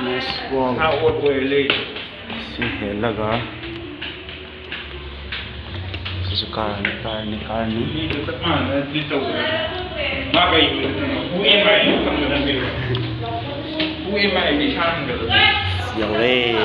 Nice walk. How old were you? Si helaga. Sa karni. Dito sa mana dito. Bagay yun. Who am I? Who am I? May siyang gano'n. Siyale.